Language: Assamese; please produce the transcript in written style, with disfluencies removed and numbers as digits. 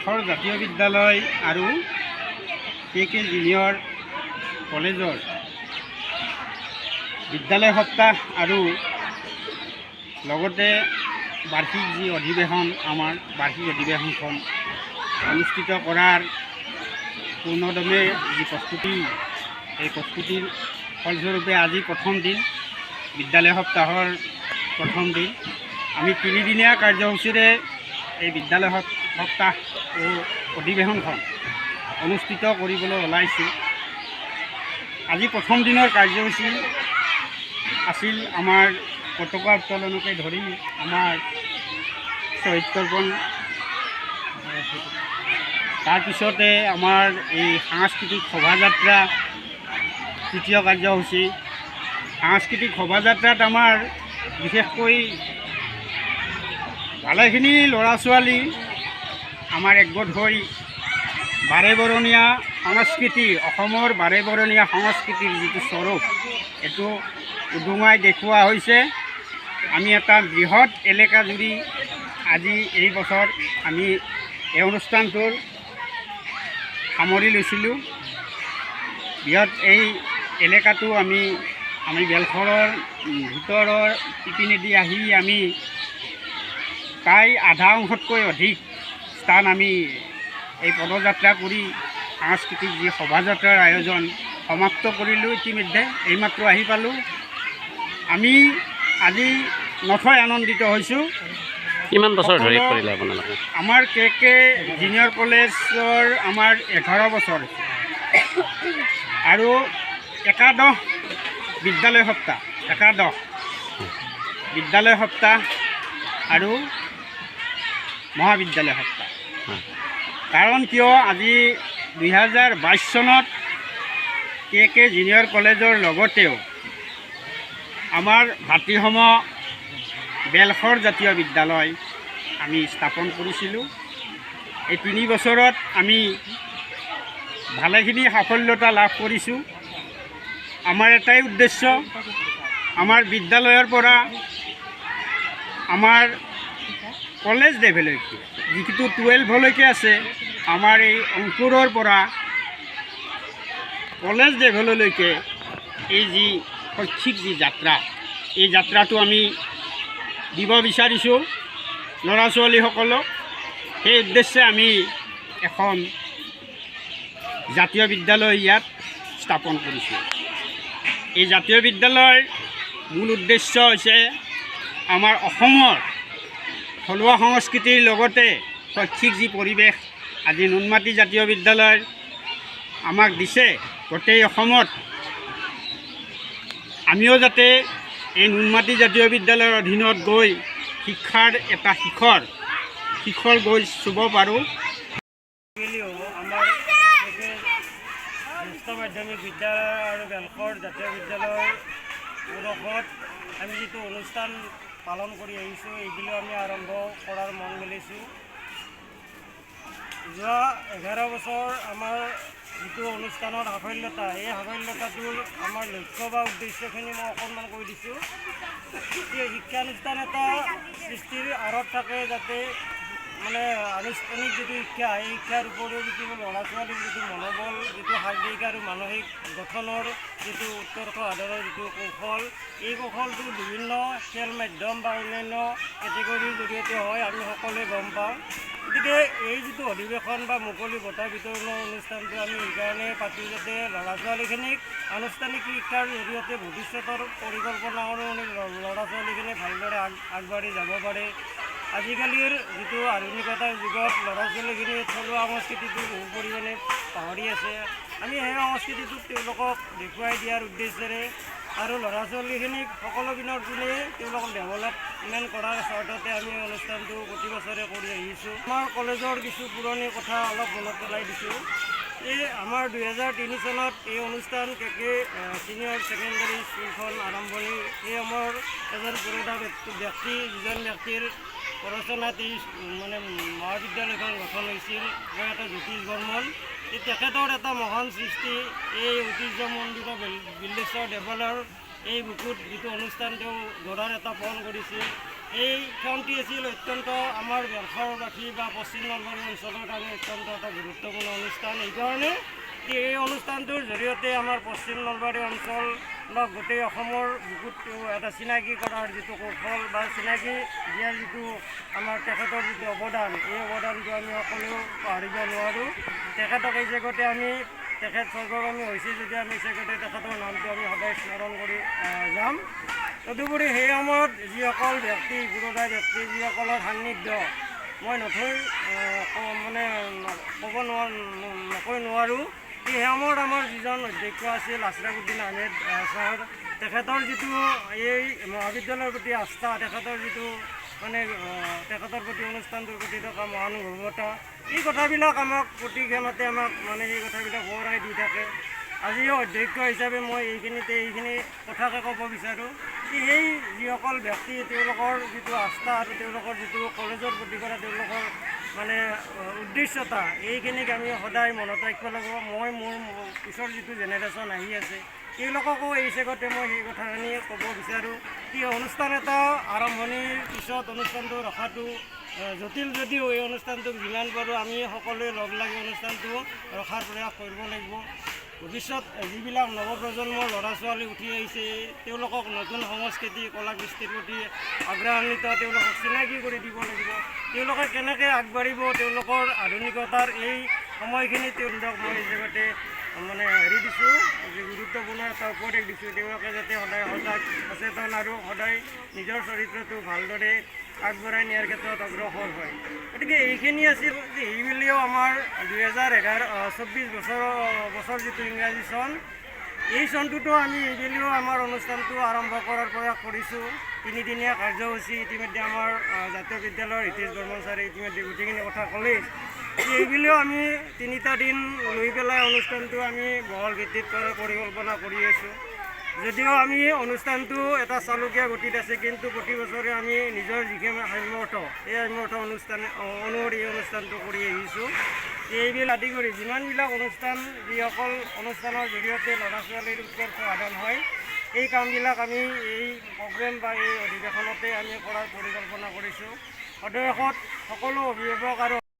বেলখৰ জাতীয় বিদ্যালয় আৰু KK জুনিয়ৰ কলেজৰ বিদ্যালয় সপ্তাহ আৰু লগতে বাৰ্ষিক যি অধিৱেশন আমাৰ বাৰ্ষিক অধিৱেশনখন অনুষ্ঠিত কৰাৰ পূৰ্ণদমে যি প্ৰস্তুতি এই প্ৰস্তুতিৰ ফলস্বৰূপে আজি প্ৰথম দিন বিদ্যালয় সপ্তাহৰ প্ৰথম দিন আমি তিনিদিনীয়া কাৰ্যসূচীৰে এই বিদ্যালয় সপ্তাহ ও অধিৱেশনখন অনুষ্ঠিত কৰিবলৈ ওলাইছোঁ। আজি প্ৰথম দিনৰ কাৰ্যসূচী আছিল আমাৰ পতাকা উত্তোলনকে ধৰি আমাৰ শ্বহীদ তৰ্পণ, তাৰপিছতে আমাৰ এই সাংস্কৃতিক শোভাযাত্ৰা তৃতীয় কাৰ্যসূচী। সাংস্কৃতিক শোভাযাত্ৰাত আমাৰ বিশেষকৈ ভালেখিনি ল'ৰা ছোৱালী আমাৰ একগোট হৈ বাৰেবৰণীয়া সংস্কৃতি, অসমৰ বাৰেবৰণীয়া সংস্কৃতিৰ যিটো স্বৰূপ এইটো উদুঙাই দেখুওৱা হৈছে। আমি এটা বৃহৎ এলেকা জুৰি আজি এই বছৰ আমি এই অনুষ্ঠানটোৰ সামৰি লৈছিলোঁ। বৃহৎ এই এলেকাটো আমি বেলখৰৰ ভিতৰৰ ইপিনেদি আহি আমি প্ৰায় আধা অংশতকৈ অধিক স্থান আমি এই পদযাত্ৰা কৰি সাংস্কৃতিক যি শোভাযাত্ৰাৰ আয়োজন সমাপ্ত কৰিলোঁ। ইতিমধ্যে এইমাত্ৰ আহি পালোঁ। আমি আজি নথৈ আনন্দিত হৈছোঁ। কিমান বছৰ ধৰি কৰিলে আপোনালোকে? আমাৰ KK জুনিয়ৰ কলেজৰ আমাৰ 11 বছৰ আৰু একাদশ বিদ্যালয় সপ্তাহ, একাদশ বিদ্যালয় সপ্তাহ আৰু মহাবিদ্যালয় সপ্তাহ। কাৰণ কিয় আজি 2022 চনত KK জুনিয়ৰ কলেজৰ লগতেও আমাৰ ভাতৃসম বেলখৰ জাতীয় বিদ্যালয় আমি স্থাপন কৰিছিলোঁ। এই 3 বছৰত আমি ভালেখিনি সাফল্যতা লাভ কৰিছোঁ। আমাৰ এটাই উদ্দেশ্য, আমাৰ বিদ্যালয়ৰ পৰা আমাৰ কলেজ লেভেললৈকে যিটো 12লৈকে আছে, আমাৰ এই অংকুৰৰ পৰা কলেজ লেভেললৈকে এই যি শৈক্ষিক যি যাত্ৰা, এই যাত্ৰাটো আমি দিব বিচাৰিছোঁ ল'ৰা ছোৱালীসকলক। সেই উদ্দেশ্যে আমি এখন জাতীয় বিদ্যালয় ইয়াত স্থাপন কৰিছোঁ। এই জাতীয় বিদ্যালয়ৰ মূল উদ্দেশ্য হৈছে আমাৰ অসমৰ থলুৱা সংস্কৃতিৰ লগতে শৈক্ষিক যি পৰিৱেশ আজি নুনমাটি জাতীয় বিদ্যালয় আমাক দিছে, গোটেই অসমত আমিও যাতে এই নুনমাটি জাতীয় বিদ্যালয়ৰ অধীনত গৈ শিক্ষাৰ এটা শিখৰ গৈ চুব পাৰোঁ। আমাৰ জ্যেষ্ঠ মাধ্যমিক বিদ্যালয় আৰু বেলখৰ জাতীয় বিদ্যালয়ৰ পৰিসৰত আমি যিটো অনুষ্ঠান পালন কৰি আহিছোঁ, এইবিলাক আমি আৰম্ভ কৰাৰ মন মেলিছোঁ। যোৱা 11 বছৰ আমাৰ যিটো অনুষ্ঠানৰ সাফল্যতা, এই সাফল্যতাটোৰ আমাৰ লক্ষ্য বা উদ্দেশ্যখিনি মই অকণমান কৈ দিছোঁ। শিক্ষানুষ্ঠান এটা সৃষ্টিৰ আঁৰত থাকে যাতে মানে আনুষ্ঠানিক যিটো শিক্ষা, এই শিক্ষাৰ উপৰিও যিটো ল'ৰা ছোৱালীৰ যিটো মনোবল, যিটো শাৰীৰিক আৰু মানসিক গঠনৰ যিটো উৎকৰ্ষ সাধনৰ যিটো কৌশল, এই কৌশলটো বিভিন্ন খেল মাধ্যম বা অন্যান্য কেটেগৰীৰ জৰিয়তে হয়, আমি সকলোৱে গম পাওঁ। গতিকে এই যিটো অধিৱেশন বা মুকলি বঁটা বিতৰণৰ অনুষ্ঠানটো আমি এইকাৰণে পাতোঁ যাতে ল'ৰা ছোৱালীখিনিক আনুষ্ঠানিক শিক্ষাৰ জৰিয়তে ভৱিষ্যতৰ পৰিকল্পনা অনুসৰি ল'ৰা ছোৱালীখিনি ভালদৰে আগবাঢ়ি যাব পাৰে। আজিকালিৰ যিটো আধুনিকতাৰ যুগত ল'ৰা ছোৱালীখিনি থলুৱা সংস্কৃতিটো বহু পৰিমাণে পাহৰি আছে। আমি সেই সংস্কৃতিটোক তেওঁলোকক দেখুৱাই দিয়াৰ উদ্দেশ্যেৰে আৰু ল'ৰা ছোৱালীখিনিক সকলো পিনৰ পিনে তেওঁলোকক ডেভেলপমেণ্ট কৰাৰ স্বাৰ্থতে আমি অনুষ্ঠানটো প্ৰতি বছৰে কৰি আহিছোঁ। আমাৰ কলেজৰ কিছু পুৰণি কথা অলপ মনত পেলাই দিছোঁ। এই আমাৰ 2003 চনত এই অনুষ্ঠান KK ছিনিয়ৰ ছেকেণ্ডেৰী স্কুলখন আৰম্ভণি, এই আমাৰ এজন পুৰোধা ব্যক্তি, যিজন ব্যক্তিৰ ৰচনাত এই মানে মহাবিদ্যালয়খন গঠন হৈছিল, এটা জ্যোতিষ বৰ্মন। তেখেতৰ এটা মহান সৃষ্টি, এই ঐতিহ্যমণ্ডিত বিল্লেশ্বৰ দেৱালয়ৰ এই বুকুত যিটো অনুষ্ঠান তেওঁ গঢ়াৰ এটা পণ কৰিছিল, এই ক্ষণটি আছিল অত্যন্ত আমাৰ বেলখৰবাসী বা পশ্চিম নলবাৰী অঞ্চলৰ কাৰণে অত্যন্ত এটা গুৰুত্বপূৰ্ণ অনুষ্ঠান। এইকাৰণে এই অনুষ্ঠানটোৰ জৰিয়তে আমাৰ পশ্চিম নলবাৰী অঞ্চলক গোটেই অসমৰ বুকুত এটা চিনাকি কৰাৰ যিটো কৌশল বা চিনাকি দিয়াৰ যিটো আমাৰ তেখেতৰ যিটো অৱদান, এই অৱদানটো আমি সকলোৱেও পাহৰিব নোৱাৰোঁ। তেখেতক এই জেগাতে আমি তেখেত স্বৰ্গগামী হৈছে যদি আমি জেগাতে তেখেতৰ নামটো আমি সদায় স্মৰণ কৰি যাম। তদুপৰি সেই সময়ত যিসকল ব্যক্তি গুৰুদায় ব্যক্তি যিসকলৰ সান্নিধ্য মই নথৈ মানে ক'ব নকৈ নোৱাৰোঁ। সেই সময়ত আমাৰ যিজন অধ্যক্ষ আছিল আছৰাফুদ্দিন আহমেদ ছাৰ, তেখেতৰ যিটো এই মহাবিদ্যালয়ৰ প্ৰতি আস্থা, তেখেতৰ যিটো মানে তেখেতৰ প্ৰতি অনুষ্ঠানটোৰ প্ৰতি থকা মহানুভৱতা, এই কথাবিলাক আমাক প্ৰতি ক্ষণতে আমাক মানে এই কথাবিলাক সোঁৱৰাই দি থাকে। আজিও অধ্যক্ষ হিচাপে মই এইখিনি কথাকে ক'ব বিচাৰোঁ যে সেই যিসকল ব্যক্তি তেওঁলোকৰ যিটো আস্থা আৰু তেওঁলোকৰ যিটো কলেজৰ প্ৰতি কৰা তেওঁলোকৰ মানে উদ্দেশ্যতা, এইখিনিক আমি সদায় মনত ৰাখিব লাগিব। মই মোৰ পিছৰ যিটো জেনেৰেশ্যন আহি আছে তেওঁলোককো এই চেগতে মই সেই কথাখিনি ক'ব বিচাৰোঁ কি অনুষ্ঠান এটা আৰম্ভণিৰ পিছত অনুষ্ঠানটো ৰখাটো জটিল যদিও এই অনুষ্ঠানটোক যিমান পাৰোঁ আমি সকলোৱে লগ লাগি অনুষ্ঠানটো ৰখাৰ প্ৰয়াস কৰিব লাগিব। ভৱিষ্যত যিবিলাক নৱপ্ৰজন্মৰ ল'ৰা ছোৱালী উঠি আহিছে তেওঁলোকক নতুন সংস্কৃতি কলা কৃষ্টিৰ প্ৰতি আগ্ৰহান্বিত তেওঁলোকক চিনাকি কৰি দিব লাগিব। তেওঁলোকে কেনেকৈ আগবাঢ়িব তেওঁলোকৰ আধুনিকতাৰ এই সময়খিনি তেওঁলোকক মই এই জেগাতে মানে দিছোঁ, গুৰুত্বপূৰ্ণ এটা উপদেশ দিছোঁ। তেওঁলোকে যাতে সদায় সচেতন আৰু সদায় নিজৰ চৰিত্ৰটো ভালদৰে আগবঢ়াই নিয়াৰ ক্ষেত্ৰত অগ্ৰসৰ হয়। গতিকে এইখিনি আছিল যে এইবুলিও আমাৰ 2024 বছৰ যিটো ইংৰাজী চন, এই চনটোতো আমি এইবুলিও আমাৰ অনুষ্ঠানটো আৰম্ভ কৰাৰ প্ৰয়াস কৰিছোঁ। 3দিনীয়া কাৰ্যসূচী ইতিমধ্যে আমাৰ জাতীয় বিদ্যালয়ৰ হিতেশ বৰ্মন ছাৰে ইতিমধ্যে গোটেইখিনি কথা ক'লেই। এইবুলিও আমি 3টা দিন লৈ পেলাই অনুষ্ঠানটো আমি বহল ভিত্তিত কৰাৰ পৰিকল্পনা কৰি আছোঁ। যদিও আমি অনুষ্ঠানটো এটা চালুকীয়া গতিত আছে, কিন্তু প্ৰতি বছৰে আমি নিজৰ যিখিনি সামৰ্থ্য এই সামৰ্থ্য অনুষ্ঠান অনুসৰি এই অনুষ্ঠানটো কৰি আহিছোঁ। এইবিলাক আদি কৰি যিমানবিলাক অনুষ্ঠান যিসকল অনুষ্ঠানৰ জৰিয়তে ল'ৰা ছোৱালীৰ উৎকৰ্ষ সাধন হয়, এই কামবিলাক আমি এই প্ৰগ্ৰেম বা এই অধিৱেশনতে আমি কৰাৰ পৰিকল্পনা কৰিছোঁ। অৱশেষত সকলো অভিভাৱক আৰু